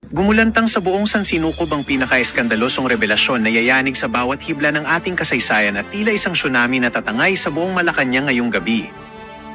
Gumulantang sa buong sansinukob ang pinaka-eskandalosong revelasyon na yayanig sa bawat hibla ng ating kasaysayan at tila isang tsunami na tatangay sa buong Malacanang ngayong gabi.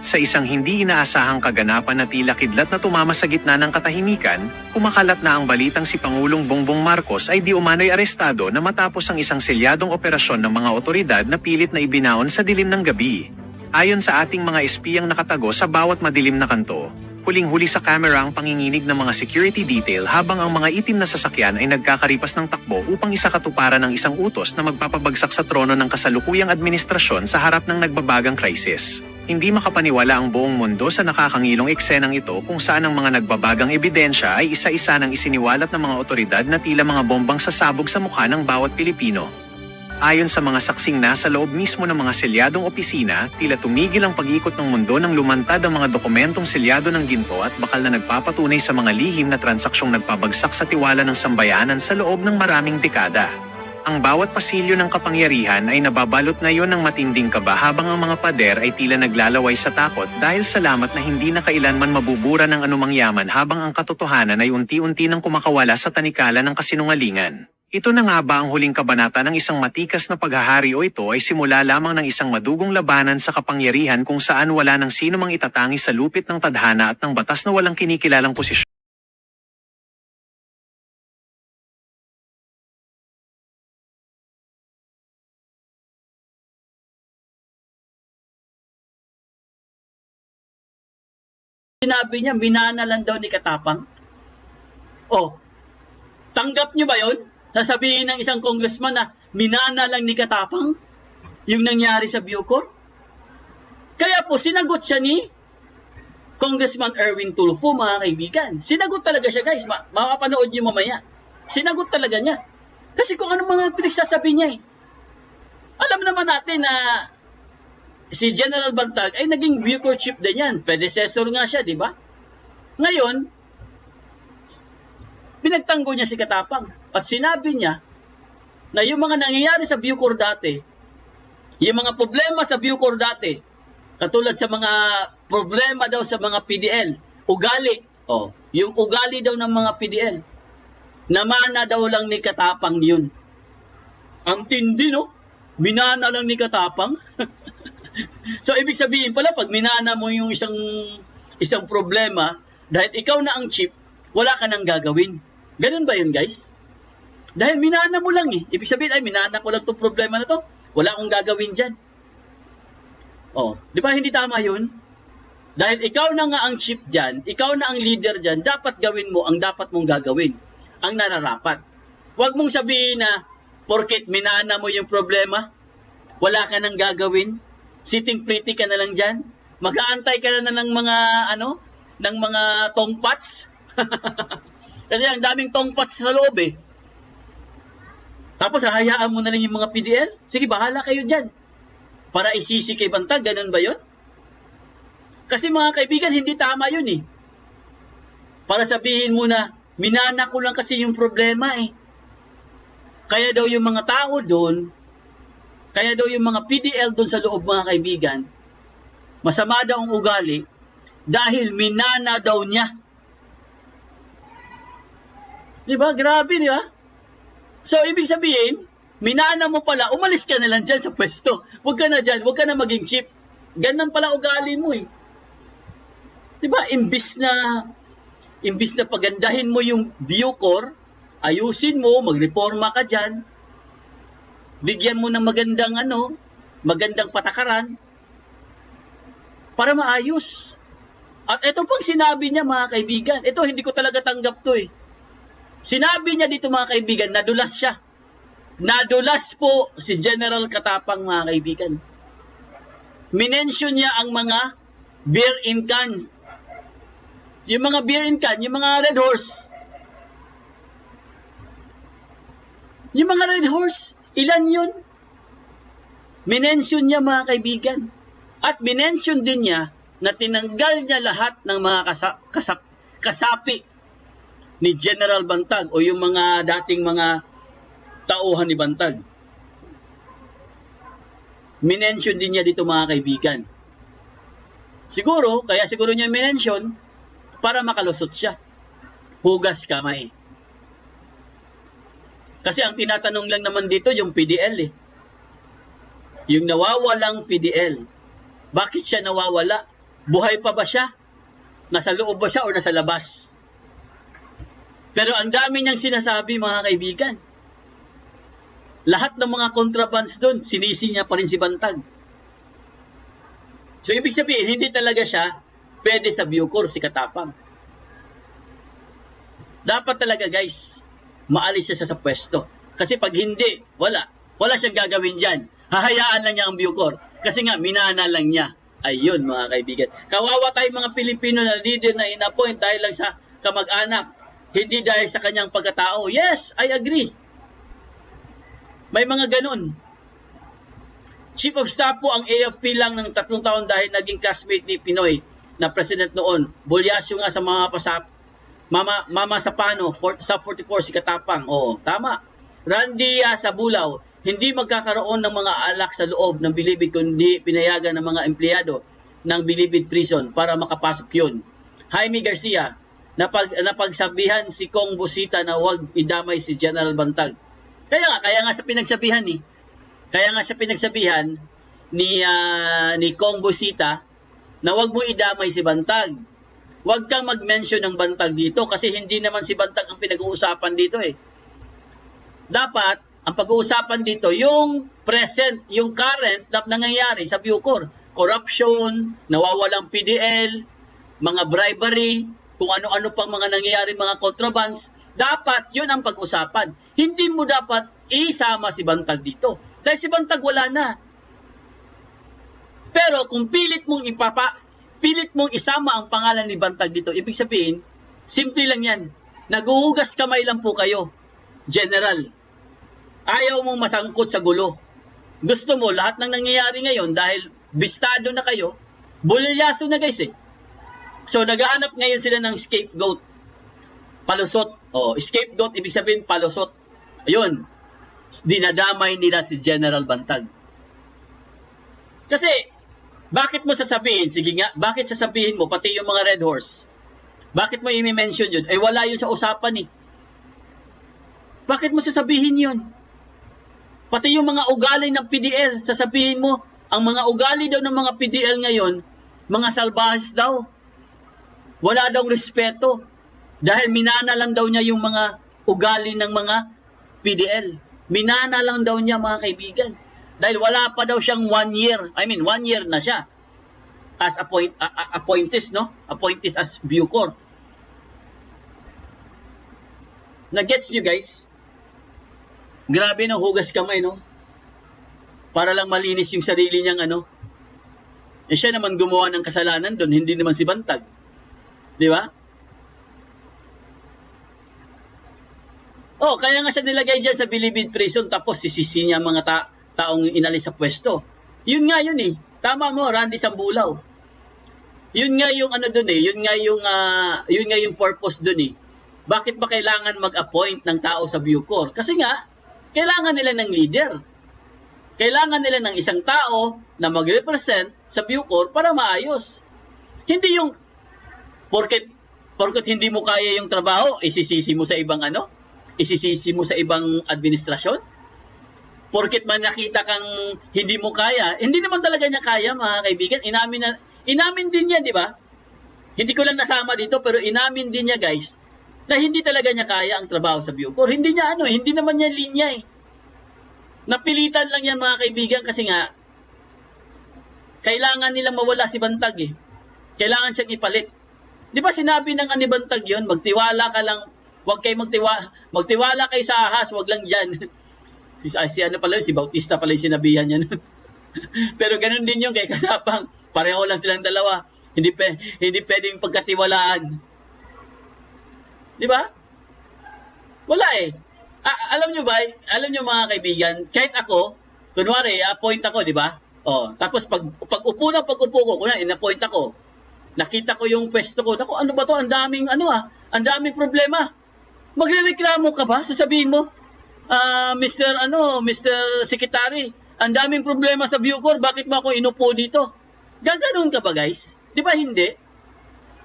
Sa isang hindi inaasahang kaganapan na tila kidlat na tumama sa gitna ng katahimikan, kumakalat na ang balitang si Pangulong Bongbong Marcos ay di umano'y arestado na matapos ang isang selyadong operasyon ng mga otoridad na pilit na ibinaon sa dilim ng gabi. Ayon sa ating mga espiyang nakatago sa bawat madilim na kanto, huling-huli sa kamera ang panginginig ng mga security detail habang ang mga itim na sasakyan ay nagkakaripas ng takbo upang isakatuparan ng isang utos na magpapabagsak sa trono ng kasalukuyang administrasyon sa harap ng nagbabagang krisis. Hindi makapaniwala ang buong mundo sa nakakangilong eksenang ito kung saan ang mga nagbabagang ebidensya ay isa-isa nang isiniwalat ng mga otoridad na tila mga bombang sasabog sa mukha ng bawat Pilipino. Ayon sa mga saksing nasa loob mismo ng mga selyadong opisina, tila tumigil ang pag-ikot ng mundo nang lumantad ang mga dokumentong selyado ng ginto at bakal na nagpapatunay sa mga lihim na transaksyong nagpabagsak sa tiwala ng sambayanan sa loob ng maraming dekada. Ang bawat pasilyo ng kapangyarihan ay nababalot ngayon ng matinding kaba habang ang mga pader ay tila naglalaway sa takot dahil salamat na hindi na kailanman mabubura ng anumang yaman habang ang katotohanan ay unti-unti nang kumakawala sa tanikala ng kasinungalingan. Ito na nga ba ang huling kabanata ng isang matikas na paghahari o ito ay simula lamang ng isang madugong labanan sa kapangyarihan kung saan wala nang sino mang itatangi sa lupit ng tadhana at ng batas na walang kinikilalang posisyon? Sinabi niya, minana lang daw ni Katapang. Oh, tanggap niyo ba yun? Sasabihin ng isang congressman na minana lang ni Katapang yung nangyari sa Bucor? Kaya po, sinagot siya ni Congressman Erwin Tulfo, mga kaibigan. Sinagot talaga siya, guys. Makapanood niyo mamaya. Sinagot talaga niya. Kasi kung anong mga pinagsasabi niya eh. Alam naman natin na si General Bantag ay naging Bucor chief din yan. Predecessor nga siya, di ba? Ngayon, pinagtanggol niya si Katapang. At sinabi niya na yung mga nangyayari sa Bucor dati, yung mga problema sa Bucor dati, katulad sa mga problema daw sa mga PDL, ugali. Oh, yung ugali daw ng mga PDL, namana daw lang ni Katapang yun. Ang tindi, no? Minana lang ni Katapang. So, ibig sabihin pala, pag minana mo yung isang problema, dahil ikaw na ang chief, wala ka nang gagawin. Ganun ba yun, guys? Dahil minana mo lang eh. Ibig sabihin, ay, minana ko lang itong problema na to. Wala akong gagawin dyan. Oh, di ba hindi tama yun? Dahil ikaw na nga ang chief dyan, ikaw na ang leader dyan, dapat gawin mo ang dapat mong gagawin. Ang nararapat. Huwag mong sabihin na, porket minana mo yung problema, wala ka nang gagawin, sitting pretty ka na lang dyan, mag-aantay ka na ng mga, ng mga tongpats. Kasi ang daming tongpats sa loob eh. Tapos hahayaan mo na lang yung mga PDL? Sige, bahala kayo dyan. Para isisi kay Bantag, ganun ba yun? Kasi mga kaibigan, hindi tama yun eh. Para sabihin mo na, minana ko lang kasi yung problema eh. Kaya daw yung mga tao doon, kaya daw yung mga PDL doon sa loob, mga kaibigan, masama daw ang ugali dahil minana daw niya. Diba? Grabe, di ba? So, ibig sabihin, minana mo pala, umalis ka na lang dyan sa pwesto. Huwag ka na dyan, huwag ka na maging chief. Ganun pala ugali mo eh. Diba? Imbis na pagandahin mo yung Bucor, ayusin mo, magreforma ka dyan, bigyan mo ng magandang patakaran para maayos. At ito pang sinabi niya, mga kaibigan, ito hindi ko talaga tanggap to eh. Sinabi niya dito, mga kaibigan, nadulas siya. Nadulas po si General Katapang, mga kaibigan. Minention niya ang mga beer in can. Yung mga beer in can, yung mga Red Horse. Yung mga Red Horse, ilan yun? Minention niya, mga kaibigan. At minention din niya na tinanggal niya lahat ng mga kasapi ni General Bantag o yung mga dating mga tauhan ni Bantag. Minention din niya dito, mga kaibigan. Siguro niya minention para makalusot siya. Hugas kamay. Kasi ang tinatanong lang naman dito yung PDL eh. Yung nawawalang PDL. Bakit siya nawawala? Buhay pa ba siya? Nasa loob ba siya o nasa labas? Pero ang dami niyang sinasabi, mga kaibigan. Lahat ng mga contrabands doon, sinisi niya pa rin si Bantag. So, ibig sabihin, hindi talaga siya pwede sa Bucor, si Katapang. Dapat talaga, guys, maalis siya sa pwesto. Kasi pag hindi, wala siyang gagawin dyan. Hahayaan lang niya ang Bucor. Kasi nga, minana lang niya. Ayun, mga kaibigan. Kawawa tayo mga Pilipino na leader na in-appoint dahil lang sa kamag-anak. Hindi dahil sa kanyang pagkatao. Yes, I agree. May mga ganun. Chief of Staff po ang AFP lang ng 3 taon dahil naging classmate ni Pinoy na president noon. Bulyasyo nga sa mga Mama Sapano, sa 44 si Katapang. Oo, tama. Randy sa Bulaw, hindi magkakaroon ng mga alak sa loob ng Bilibid kundi pinayagan ng mga empleyado ng Bilibid Prison para makapasok yun. Jaime Garcia, napagsabihan si Kong Busita na huwag idamay si General Bantag. Kaya nga sa pinagsabihan ni ni Kong Busita na huwag mo idamay si Bantag. Huwag kang mag-mention ng Bantag dito kasi hindi naman si Bantag ang pinag-uusapan dito eh. Dapat ang pag-uusapan dito, yung present, yung current na nangyayari sa Bucor. Corruption, nawawalang PDL, mga bribery, kung ano-ano pang mga nangyayari, mga contrabands. Dapat yun ang pag-usapan. Hindi mo dapat isama si Bantag dito. Dahil si Bantag wala na. Pero kung pilit mong isama ang pangalan ni Bantag dito, ibig sabihin, simple lang yan. Naguhugas kamay lang po kayo, General. Ayaw mong masangkot sa gulo. Gusto mo lahat ng nangyayari ngayon dahil bistado na kayo, bulilyaso na guys eh. So naghahanap ngayon sila ng scapegoat. Palusot. Scapegoat ibig sabihin palusot. Ayun. Dinadamay nila si General Bantag. Kasi bakit mo sasabihin? Sige nga, bakit sasabihin mo pati yung mga Red Horse? Bakit mo i-mention yun? Eh wala yun sa usapan eh. Bakit mo sasabihin yun? Pati yung mga ugali ng PDL, sasabihin mo, ang mga ugali daw ng mga PDL ngayon, mga salbahes daw. Wala daw respeto. Dahil minana lang daw niya yung mga ugali ng mga PDL. Minana lang daw niya, mga kaibigan. Dahil wala pa daw siyang 1 year. 1 year na siya. As appointees, no? Appointees as Bucor. Nag-gets nyo, guys? Grabe ng hugas kamay, no? Para lang malinis yung sarili niyang Eh siya naman gumawa ng kasalanan doon, hindi naman si Bantag. Di ba? Kaya nga siya nilagay dyan sa Bilibid Prison tapos sisisi niya mga taong inalis sa pwesto. Yun nga yun eh. Tama mo, Randy Sambulaw. Yun nga yung doon eh. Yun nga yung purpose doon eh. Bakit ba kailangan mag-appoint ng tao sa Bucor? Kasi nga, kailangan nila ng leader. Kailangan nila ng isang tao na mag-represent sa Bucor para maayos. Hindi yung porket hindi mo kaya yung trabaho, isisisi mo sa ibang isisisi mo sa ibang administrasyon. Porket man nakita kang hindi mo kaya, hindi naman talaga niya kaya, mga kaibigan. Inamin din niya, di ba? Hindi ko lang nasama dito, pero inamin din niya, guys, na hindi talaga niya kaya ang trabaho sa Bucor. Hindi niya hindi naman niya linya eh. Napilitan lang yan, mga kaibigan, kasi nga kailangan nilang mawala si Bantag eh. Kailangan siyang ipalit. Di ba sinabi ng ni Bantag yun, magtiwala ka lang, huwag kayo magtiwala kayo sa ahas, huwag lang dyan. Si Bautista pala yung sinabihan niya. Pero ganun din yung kay Katapang. Pareho lang silang dalawa. Hindi pwedeng pagkatiwalaan. Di ba? Wala eh. Alam nyo mga kaibigan, kahit ako, kunwari, appoint ako, di ba? Tapos pag-upo ko, kunwari, in-appoint ako, nakita ko yung pwesto ko, naku, ano ba to? Ang daming, ang daming problema. Magrereklamo ka ba? Sasabihin mo, Mr. Secretary, ang daming problema sa Bucor, bakit mo ako inupo dito? Gaganon ka ba, guys? Di ba hindi?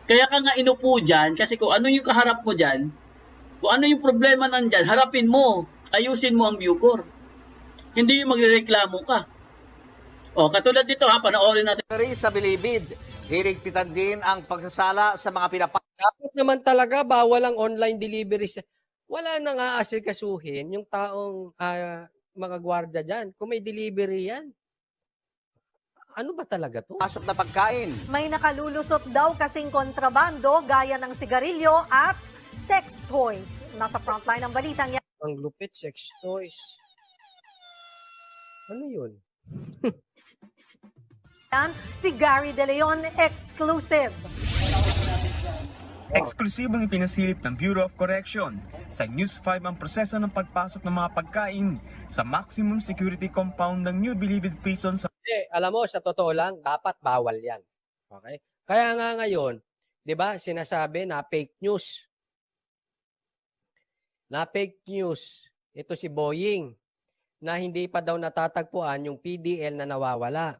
Kaya ka nga inupo dyan, kasi kung ano yung kaharap mo dyan, kung ano yung problema nandyan, harapin mo. ayusin mo ang Bucor. Hindi yung magrereklamo ka. O, katulad dito ha, panoorin natin. Sa Bilibid, hirigpitan din ang pagsasala sa mga Dapat naman talaga bawal ang online delivery. Wala nang aasikasuhin yung taong mga gwardiya dyan. Kung may delivery yan, ano ba talaga to? pinapasok na pagkain. May nakalulusot daw kasing kontrabando gaya ng sigarilyo at sex toys. Nasa frontline ng balitang yan. Ang lupit, sex toys. Ano yun? Si Gary De Leon, exclusive. Eksklusibong ipinasilip ng Bureau of Correction sa News 5 ang proseso ng pagpasok ng mga pagkain sa maximum security compound ng New Bilibid Prison sa Alam mo, sa totoo lang, dapat bawal yan. Okay? Kaya nga ngayon, di ba, sinasabi na fake news. Na fake news. Ito si Boying na hindi pa daw natatagpuan yung PDL na nawawala.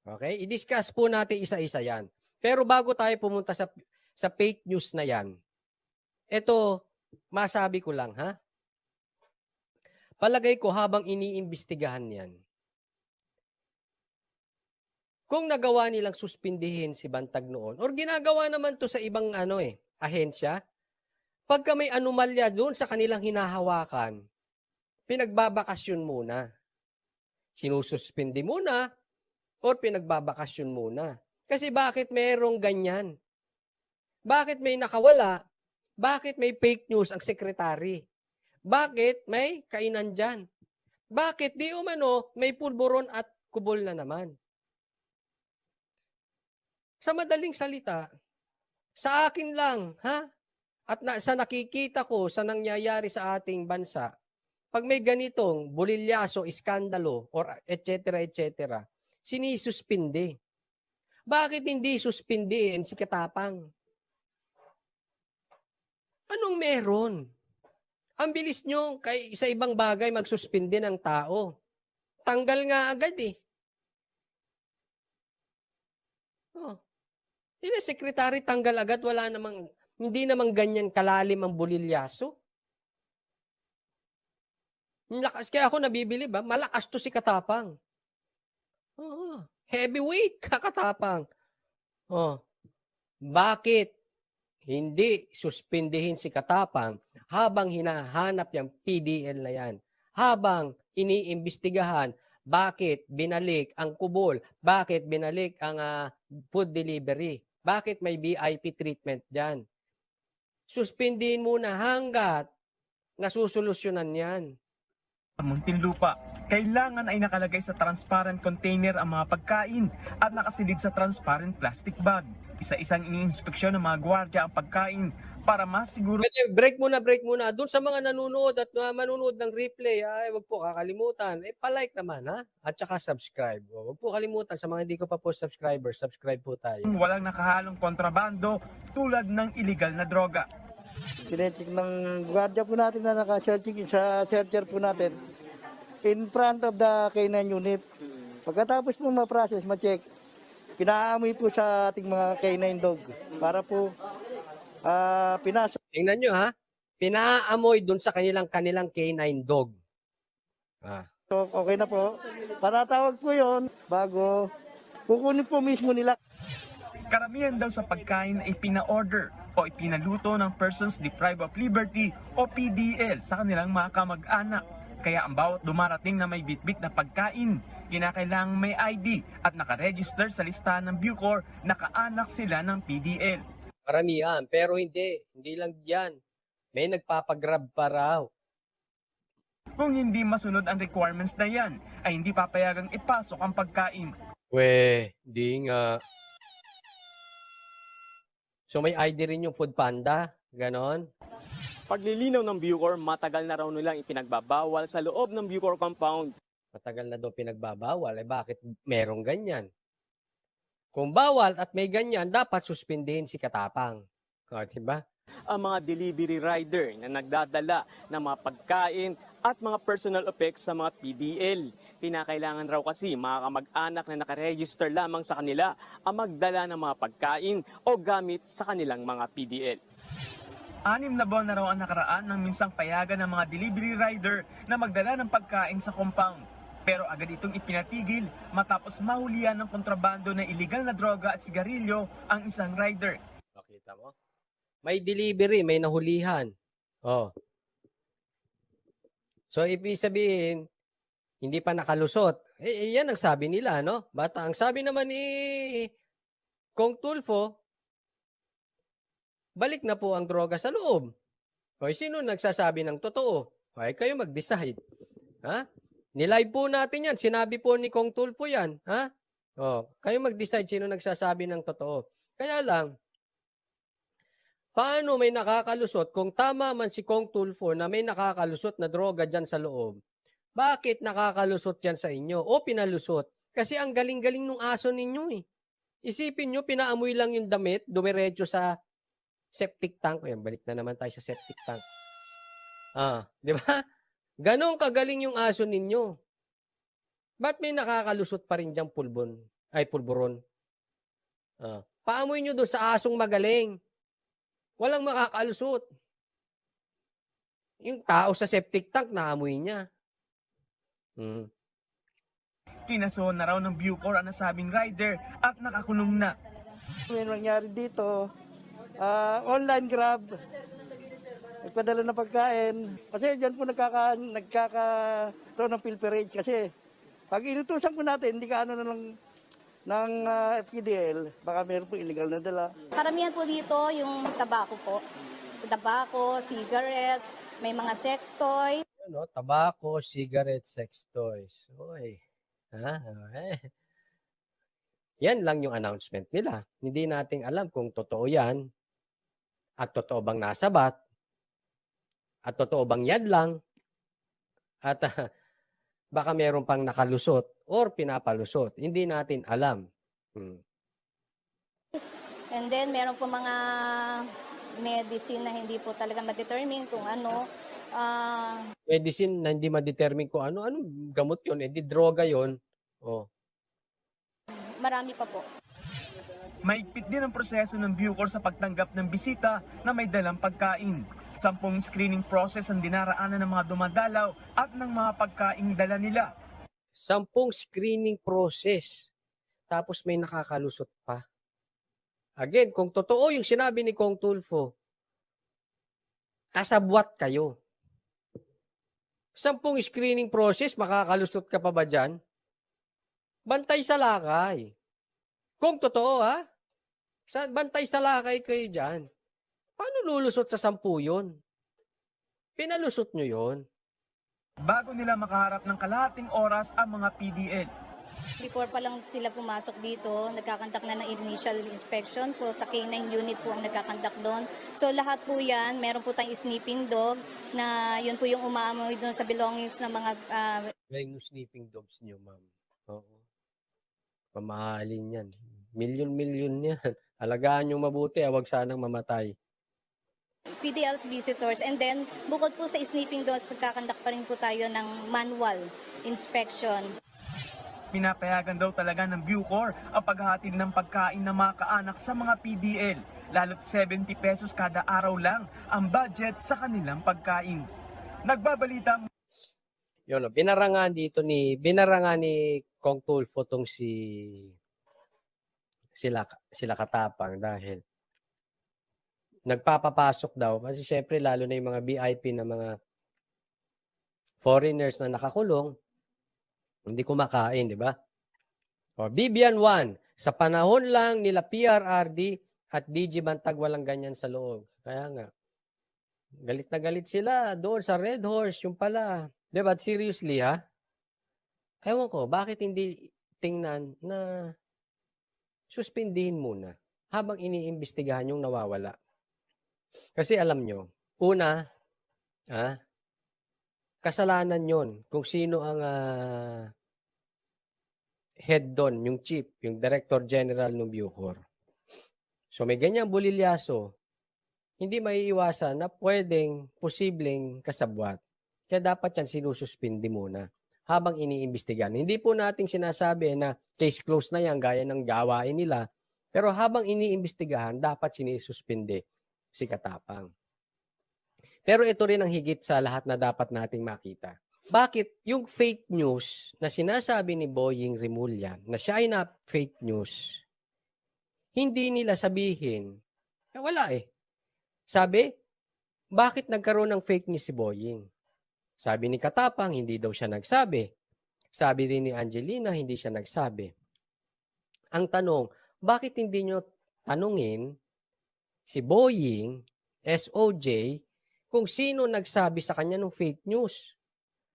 Okay? I-discuss po natin isa-isa yan. Pero bago tayo pumunta sa fake news na yan, ito, masabi ko lang, ha? Palagay ko habang iniimbestigahan yan, kung nagawa nilang suspindihin si Bantag noon, or ginagawa naman to sa ibang ahensya, pagka may anomalya doon sa kanilang hinahawakan, pinagbabakasyon muna. Sinususpindi muna, or pinagbabakasyon muna. Kasi bakit merong ganyan? Bakit may nakawala? Bakit may fake news ang sekretary? Bakit may kainan dyan? Bakit di umano may pulburon at kubol na naman? Sa madaling salita, sa akin lang, ha? At sa nakikita ko sa nangyayari sa ating bansa, pag may ganitong bulilyaso, iskandalo, or etc., sinisuspindi. Bakit hindi suspindihin si Katapang? Anong meron? Ang bilis nyo sa ibang bagay magsuspindi ng tao. Tanggal nga agad eh. Oh. Sila sekretary tanggal agad, wala namang, hindi namang ganyan kalalim ang bulilyaso. Lakas, kaya ako nabibili ba? Malakas to si Katapang. Oh, heavyweight Katapang. Oh. Bakit hindi suspindihin si Katapang habang hinahanap yung PDL na yan? Habang iniimbestigahan, bakit binalik ang kubol? Bakit binalik ang food delivery? Bakit may VIP treatment dyan? Suspindihin muna hanggat nasusolusyonan yan. Muntinlupa. Kailangan ay nakalagay sa transparent container ang mga pagkain at nakasilid sa transparent plastic bag. Isa-isang iniinspeksyon ng mga gwardiya ang pagkain para masiguro. Break muna. Doon sa mga nanonood at manonood ng replay, wag po kakalimutan. Pa-like naman, ha? At saka subscribe. Wag po kalimutan sa mga hindi ko pa po subscribers, subscribe po tayo. Walang nakahalong kontrabando tulad ng illegal na droga. Kinetik ng gwardiya po natin na naka-searching sa searcher po natin in front of the K9 unit. Pagkatapos po ma-process, ma-check, pinaamoy po sa ating mga K9 dog para po pinasok. Tingnan nyo, ha? Pinaamoy dun sa kanilang K9 dog. So, okay na po. Patatawag po yon bago kukunin po mismo nila. Karamihan daw sa pagkain ay pina-order o ipinaluto ng Persons Deprived of Liberty o PDL sa kanilang mga kamag-anak. Kaya ang bawat dumarating na may bitbit na pagkain, kinakailangang may ID at nakaregister sa listahan ng Bucor na kaanak sila ng PDL. Karamihan, pero hindi lang diyan. May nagpapagrab pa raw. Kung hindi masunod ang requirements na yan, ay hindi papayagang ipasok ang pagkain. Di nga. So may ID rin yung Food Panda, ganon. Paglilinaw ng Bucor, matagal na raw nilang ipinagbabawal sa loob ng Bucor compound. Matagal na daw pinagbabawal, bakit merong ganyan? Kung bawal at may ganyan, dapat suspindihin si Katapang. Diba? Ang mga delivery rider na nagdadala ng mga pagkain at mga personal effects sa mga PDL. Kinakailangan raw kasi mga kamag-anak na nakaregister lamang sa kanila ang magdala ng mga pagkain o gamit sa kanilang mga PDL. 6 na buwan na raw ang nakaraan nang minsang payagan ng mga delivery rider na magdala ng pagkain sa compound. Pero agad itong ipinatigil matapos mahulihan ng kontrabando na iligal na droga at sigarilyo ang isang rider. Nakita mo? May delivery, may nahulihan. Oh. So, ibig sabihin, hindi pa nakalusot. Yan ang sabi nila, no? Bata, ang sabi naman ni Kong Tulfo, balik na po ang droga sa loob. O, sino nagsasabi ng totoo? Okay, kayo mag-decide. Ha? Nilive po natin yan. Sinabi po ni Kong Tulfo yan. Ha? O, kayo mag-decide sino nagsasabi ng totoo. Kaya lang, paano may nakakalusot kung tama man si Kong Tulfo na may nakakalusot na droga dyan sa loob? Bakit nakakalusot yan sa inyo? O pinalusot? Kasi ang galing-galing nung aso ninyo eh. Isipin nyo, pinaamoy lang yung damit, dumiretso sa septic tank. Ayan, balik na naman tayo sa septic tank. Di ba? Ganon kagaling yung aso ninyo. Ba't may nakakalusot pa rin diyang pulburon? Paamoy nyo doon sa asong magaling. Walang makakalusot. Yung tao sa septic tank, naamoy niya. Kinasuhan na raw ng Bucor ang nasabing rider at nakakulong na. May nangyari dito, online grab, nagpadala ng pagkain. Kasi dyan po nagkakaroon ng pilferage kasi pag inutusan po natin, hindi ka ano na ng FPDL, baka meron po illegal na dala. Karamihan po dito yung tabako po. Tabako, cigarettes, may mga sex toy. Ano, tabako, cigarette, sex toys. Oy. Yan lang yung announcement nila. Hindi nating alam kung totoo yan at totoo bang nasabat at totoo bang yan lang at baka meron pang nakalusot or pinapalusot. Hindi natin alam. And then meron po mga medicine na hindi po talaga ma-determine kung ano. Medicine na hindi ma-determine kung ano. Anong gamot yun? Di droga yun. Marami pa po. Maigpit din ang proseso ng Bucor sa pagtanggap ng bisita na may dalang pagkain. 10 screening process ang dinaraanan ng mga dumadalaw at ng mga pagkaing dala nila. 10 screening process. Tapos may nakakalusot pa. Again, kung totoo yung sinabi ni Kong Tulfo, kasabwat kayo. 10 screening process, makakalusot ka pa ba dyan? Bantay sa lakay. Kung totoo bantay sa lakay kayo dyan. Paano lulusot sa 10 yun? Pinalusot nyo yun. Bago nila makaharap ng kalahating oras ang mga PDL. Before pa lang sila pumasok dito, nagkakandak na ng initial inspection po. Sa K9 unit po ang nagkakandak doon. So lahat po yan, meron po tayong sniffing dog na yun po yung umaamoy doon sa belongings ng mga... Galing yung sniffing dogs nyo, ma'am. Oo. Pamahalin yan. Milyon-milyon yan. Alagaan yung mabuti, wag sanang mamatay. PDL's visitors. And then, bukod po sa sniffing dogs, nagkakandak pa rin po tayo ng manual inspection. Pinapayagan daw talaga ng Bucor ang paghahatid ng pagkain ng mga kaanak sa mga PDL. Lalo't 70 pesos kada araw lang ang budget sa kanilang pagkain. Nagbabalita Yun, binarangan ni Kong Tulfo tong sila Katapang dahil nagpapapasok daw kasi syempre lalo na yung mga VIP na mga foreigners na nakakulong, hindi kumakain, di ba? O, Bibian 1, sa panahon lang nila PRRD at DG Bantag walang ganyan sa loob. Kaya nga, galit na galit sila doon sa Red Horse, yung pala. Di ba? Seriously, ha? Ewan ko, bakit hindi tingnan na suspindihin muna habang iniimbestigahan yung nawawala? Kasi alam nyo, una, kasalanan yon kung sino ang head doon, yung chief, yung director general ng Bucor. So may ganyang bulilyaso, hindi maiiwasan na posibleng kasabwat. Kaya dapat yan sinususpindi muna habang iniimbestigahan. Hindi po nating sinasabi na case closed na yan, gaya ng gawain nila. Pero habang iniimbestigahan, dapat sinisuspindi si Katapang. Pero ito rin ang higit sa lahat na dapat nating makita. Bakit yung fake news na sinasabi ni Boying Rimulya na siya ay na fake news, hindi nila sabihin, wala eh. Sabi, bakit nagkaroon ng fake news si Boying? Sabi ni Katapang, hindi daw siya nagsabi. Sabi rin ni Angelina, hindi siya nagsabi. Ang tanong, bakit hindi nyo tanungin si Boying, SOJ, kung sino nagsabi sa kanya ng fake news?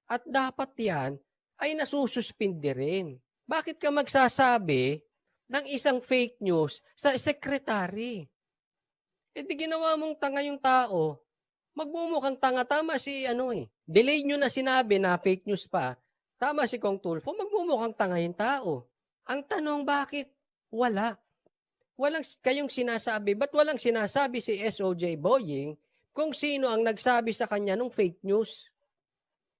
At dapat yan ay nasususpindi rin. Bakit ka magsasabi ng isang fake news sa sekretary? E di ginawa mong tanga yung tao. Magmumukhang tanga. Tama si delay nyo na sinabi na fake news pa. Tama si Kong Tulfo. Magmumukhang tanga yung tao. Ang tanong, bakit? Wala. Walang kayong sinasabi. Ba't walang sinasabi si SOJ Boying kung sino ang nagsabi sa kanya ng fake news?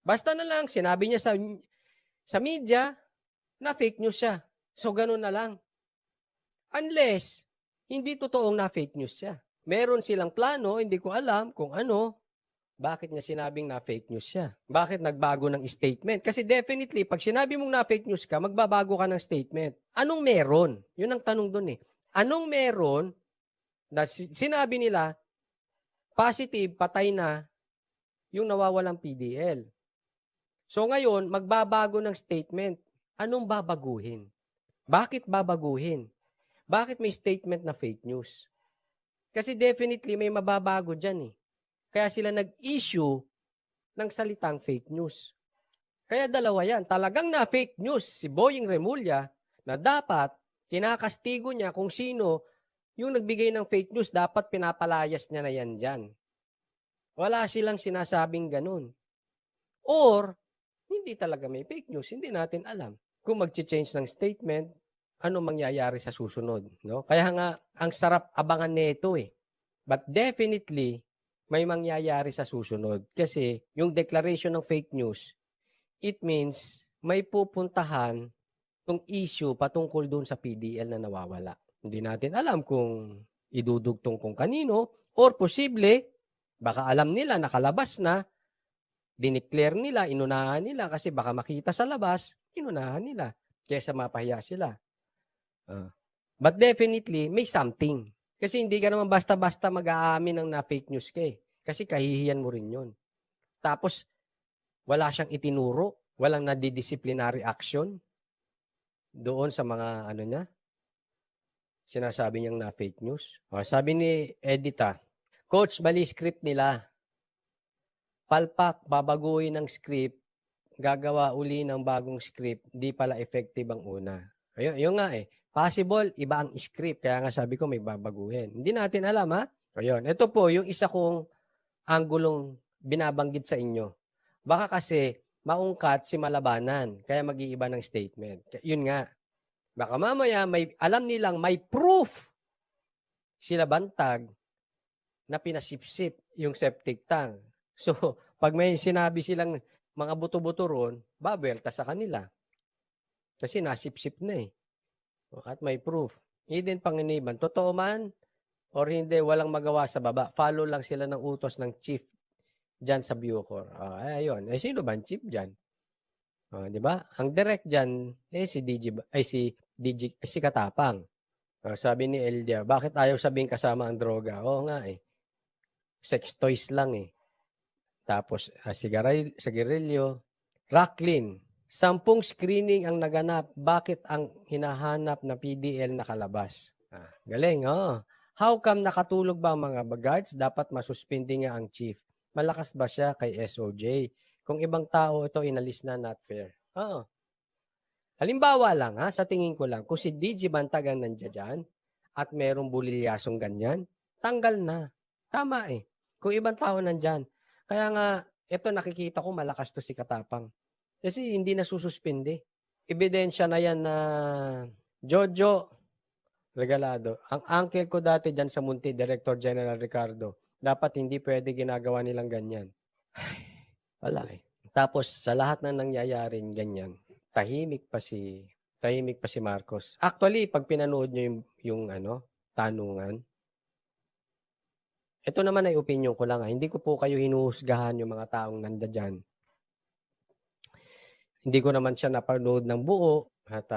Basta na lang, sinabi niya sa media na fake news siya. So, ganun na lang. Unless, hindi totoong na fake news siya. Meron silang plano, hindi ko alam kung ano, bakit niya sinabing na fake news siya. Bakit nagbago ng statement? Kasi definitely, pag sinabi mong na fake news ka, magbabago ka ng statement. Anong meron? Yun ang tanong dun eh. Anong meron na sinabi nila, positive, patay na yung nawawalang PDL. So ngayon, magbabago ng statement. Anong babaguhin? Bakit babaguhin? Bakit may statement na fake news? Kasi definitely may mababago dyan eh. Kaya sila nag-issue ng salitang fake news. Kaya dalawa yan. Talagang na fake news si Boying Rimulya na dapat kinakastigo niya kung sino yung nagbigay ng fake news, dapat pinapalayas niya na yan dyan. Wala silang sinasabing ganun. Or, hindi talaga may fake news. Hindi natin alam. Kung mag-change ng statement, ano mangyayari sa susunod. No? Kaya nga, ang sarap abangan nito eh. But definitely, may mangyayari sa susunod. Kasi yung declaration ng fake news, it means may pupuntahan tong issue patungkol dun sa PDL na nawawala. Hindi natin alam kung idudugtong kung kanino or posible, baka alam nila, nakalabas na, dineclare nila, inunahan nila kasi baka makita sa labas, inunahan nila kaysa mapahiya sila. But definitely, may something. Kasi hindi ka naman basta-basta mag-aamin ng na-fake news ka eh. Kasi kahihiyan mo rin yun. Tapos, wala siyang itinuro, walang nadidisciplinary action doon sa mga sinasabi niyang na-fake news. Sabi ni Edita, Coach, bali script nila. Palpak, babaguhin ng script, gagawa uli ng bagong script, di pala effective ang una. Ayun, yun nga eh. Possible, iba ang script. Kaya nga sabi ko may babaguhin. Hindi natin alam ha. Ayun, ito po yung isa kong anggulong binabanggit sa inyo. Baka kasi maungkat si Malabanan, kaya mag-iiba ng statement. Yun nga. Baka mamaya alam nilang may proof sila Bantag na pinasipsip yung septic tank. So, pag may sinabi silang mga buto-buto ron, babelta sa kanila. Kasi nasipsip na eh. At may proof. Hidden Panginiban. Totoo man or hindi, walang magawa sa baba. Follow lang sila ng utos ng chief dyan sa Bucor. Ayun. Sino ba ang chief dyan? Di ba? Ang direct dyan, si Katapang. Sabi ni Eldia, bakit ayaw sabihin kasama ang droga? Oo nga eh. Sex toys lang eh. Tapos, sigarilyo. Racklin, 10 screening ang naganap. Bakit ang hinahanap na PDL nakalabas? Galing, oh. How come nakatulog ba ang mga guards? Dapat masuspindi nga ang chief. Malakas ba siya kay SOJ? Kung ibang tao ito inalis na, not fair. Oo. Halimbawa lang, sa tingin ko lang, kung si DJ Bantagan nandiyan dyan at merong bulilyasong ganyan, tanggal na. Tama eh. Kung ibang tao nandyan. Kaya nga, ito nakikita ko malakas to si Katapang. Kasi hindi na sususpindi. Ebidensya na yan na Jojo Regalado. Ang uncle ko dati dyan sa Munti, Director General Ricardo, dapat hindi pwede ginagawa nilang ganyan. Wala eh. Tapos sa lahat na nangyayaring ganyan, tahimik pa si Marcos. Actually, pag pinanood nyo yung tanungan, Ito naman ay opinion ko lang. Hindi ko po kayo hinuhusgahan yung mga taong nandyan. Hindi ko naman siya napanood ng buo. At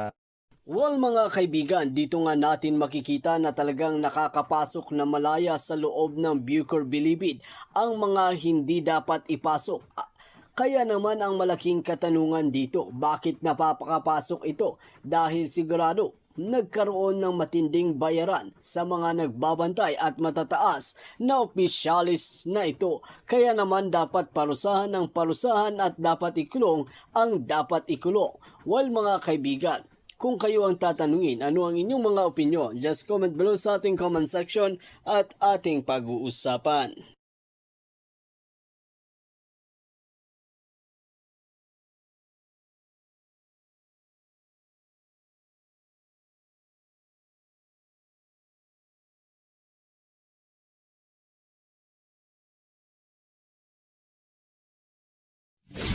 Well mga kaibigan, dito nga natin makikita na talagang nakakapasok na malaya sa loob ng Bucor Bilibid ang mga hindi dapat ipasok. Kaya naman ang malaking katanungan dito, bakit napapakapasok ito? Dahil sigurado nagkaroon ng matinding bayaran sa mga nagbabantay at matataas na opisyalis na ito. Kaya naman dapat parusahan ng parusahan at dapat ikulong ang dapat ikulong. Well mga kaibigan, kung kayo ang tatanungin, ano ang inyong mga opinyon? Just comment below sa ating comment section at ating pag-uusapan.